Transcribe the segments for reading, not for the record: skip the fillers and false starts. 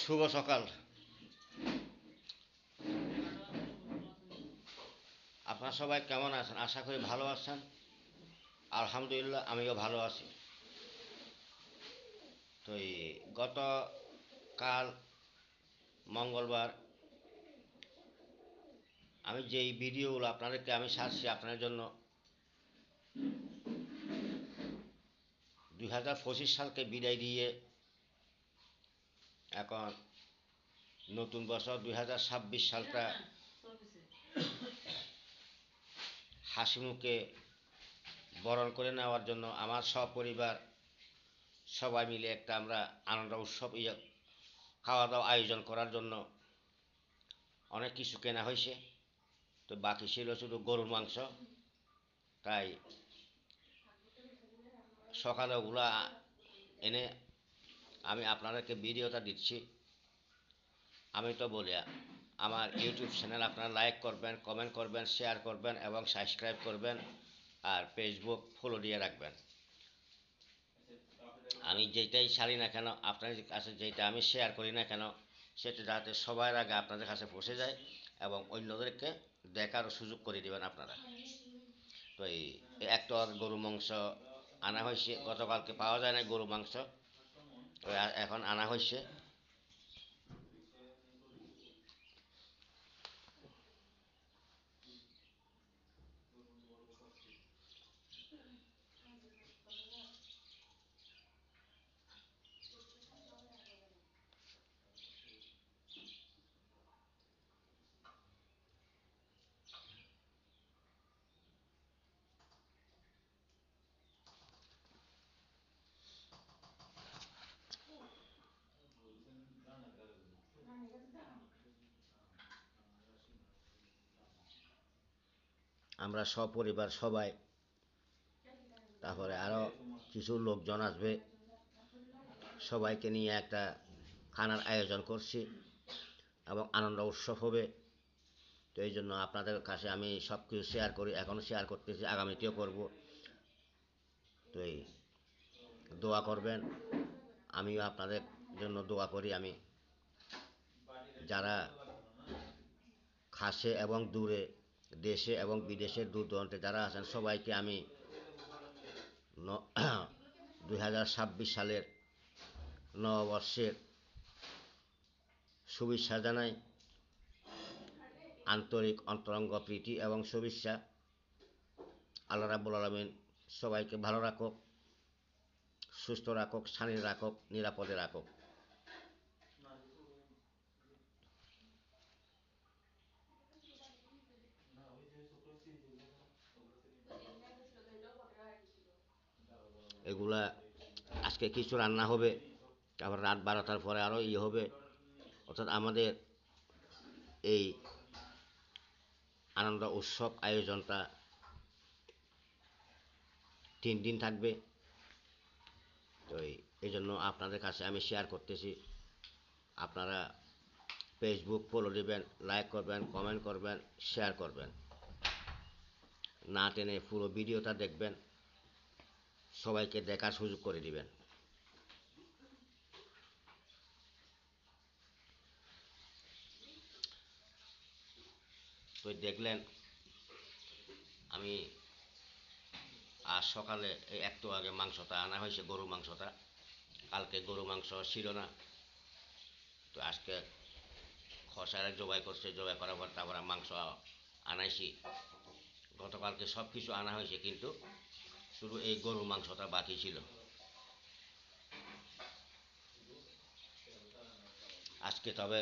শুভ সকাল। আপনারা সবাই কেমন আছেন? আশা করি ভালো আছেন। আলহামদুলিল্লাহ আমিও ভালো আছি। তো গতকাল মঙ্গলবার আমি যেই ভিডিওগুলো আপনাদেরকে আমি ছাড়ছি আপনাদের জন্য 2025 সালকে বিদায় দিয়ে এখন নতুন বছর 2026 সালটা হাসি মুখে বরণ করে নেওয়ার জন্য আমার সপরিবার সবাই মিলে একটা আমরা আনন্দ উৎসব খাওয়া দাওয়া আয়োজন করার জন্য অনেক কিছু কেনা হয়েছে। তো বাকি ছিল শুধু গরুর মাংস। তাই সকালে ওগুলা এনে আমি আপনাদেরকে ভিডিওটা দিচ্ছি। আমি তো বলি আমার ইউটিউব চ্যানেল আপনারা লাইক করবেন, কমেন্ট করবেন, শেয়ার করবেন এবং সাবস্ক্রাইব করবেন, আর ফেসবুক ফলো দিয়ে রাখবেন। আমি যেটাই ছাড়ি না কেন আপনাদের কাছে, যেটা আমি শেয়ার করি না কেন, সেটা যাতে সবার আগে আপনাদের কাছে পৌঁছে যায় এবং অন্যদেরকে দেখার সুযোগ করে দেবেন আপনারা। তো এই একটা গরু মাংস আনা হয়েছে, গতকালকে পাওয়া যায় না গরু মাংস, তো এখন আনা হয়েছে। আমরা সপরিবার সবাই, তারপরে আরও কিছু লোকজন আসবে, সবাইকে নিয়ে একটা খানার আয়োজন করছি এবং আনন্দ উৎসব হবে। তো এই জন্য আপনাদের কাছে আমি সব কিছু শেয়ার করি, এখনও শেয়ার করতেছি, আগামীতেও করব। তো এই দোয়া করবেন, আমিও আপনাদের জন্য দোয়া করি। আমি যারা কাছে এবং দূরে, দেশে এবং বিদেশের দূর দূরান্তে যারা আছেন, সবাইকে আমি 2026 সালের নববর্ষের শুভেচ্ছা জানাই। আন্তরিক অন্তরঙ্গ প্রীতি এবং শুভেচ্ছা। আল্লাহ রাব্বুল আলামিন সবাইকে ভালো রাখুক, সুস্থ রাখুক, শান্তি রাখুক, নিরাপদে রাখুক। এগুলা আজকে কিছু রান্না হবে, তারপর রাত 12টার পরে আরও হবে। অর্থাৎ আমাদের এই আনন্দ উৎসব আয়োজনটা 3 দিন থাকবে। তো এই জন্য আপনাদের কাছে আমি শেয়ার করতেছি। আপনারা ফেসবুক ফলো দেবেন, লাইক করবেন, কমেন্ট করবেন, শেয়ার করবেন, না টেনে পুরো ভিডিওটা দেখবেন, সবাইকে দেখার সুযোগ করে দিবেন। তো দেখলেন আমি আজ সকালে একটু আগে মাংসটা আনা হয়েছে, গরু মাংসটা। কালকে গরু মাংস ছিল না, তো আজকে খসারে জবাই করছে, জবাই করার পর তারপরে মাংস আনাইছি। গতকালকে সব কিছু আনা হয়েছে, কিন্তু শুধু এই গরুর মাংসটা বাকি ছিল। আজকে তবে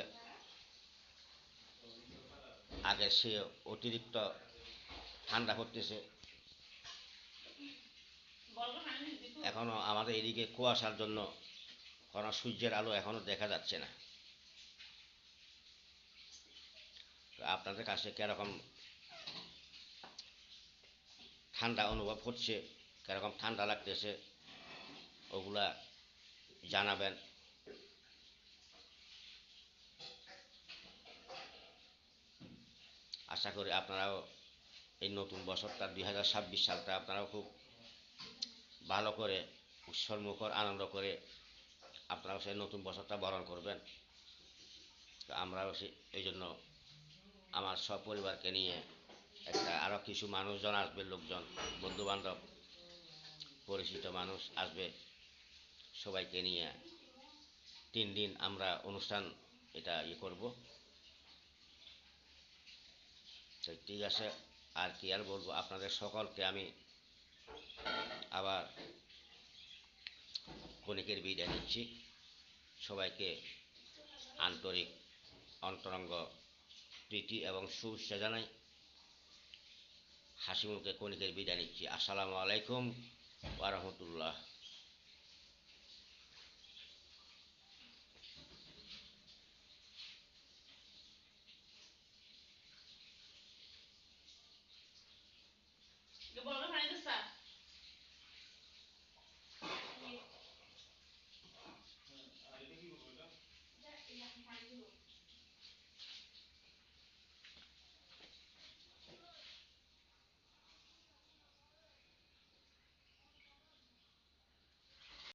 আগের সে অতিরিক্ত ঠান্ডা করতেছে। এখনো আমাদের এদিকে কুয়াশার জন্য কোনো সূর্যের আলো এখনো দেখা যাচ্ছে না। তো আপনাদের কাছে কিরকম ঠান্ডা অনুভব হচ্ছে, কিরকম ঠান্ডা লাগতেছে, ওগুলা জানাবেন। আশা করি আপনারাও এই নতুন বছরটা 2026 সালটা আপনারাও খুব ভালো করে উৎসবমুখর আনন্দ করে আপনারাও সেই নতুন বছরটা বরণ করবেন। তো আমরাও এই জন্য আমার সপরিবারকে নিয়ে একটা আরও কিছু মানুষজন আসবে, লোকজন, বন্ধুবান্ধব, পরিচিত মানুষ আসবে, সবাইকে নিয়ে 3 দিন আমরা অনুষ্ঠান এটা করব। তো ঠিক আছে, আর কি আর বলবো, আপনাদের সকলকে আমি আবার ক্ষণিকের বিদায় নিচ্ছি। সবাইকে আন্তরিক অন্তরঙ্গ প্রীতি এবং শুভেচ্ছা জানাই। হাসিমুখে ক্ষণিকের বিদায় নিচ্ছি। আসসালামু আলাইকুম ওয়া রাহমাতুল্লাহ।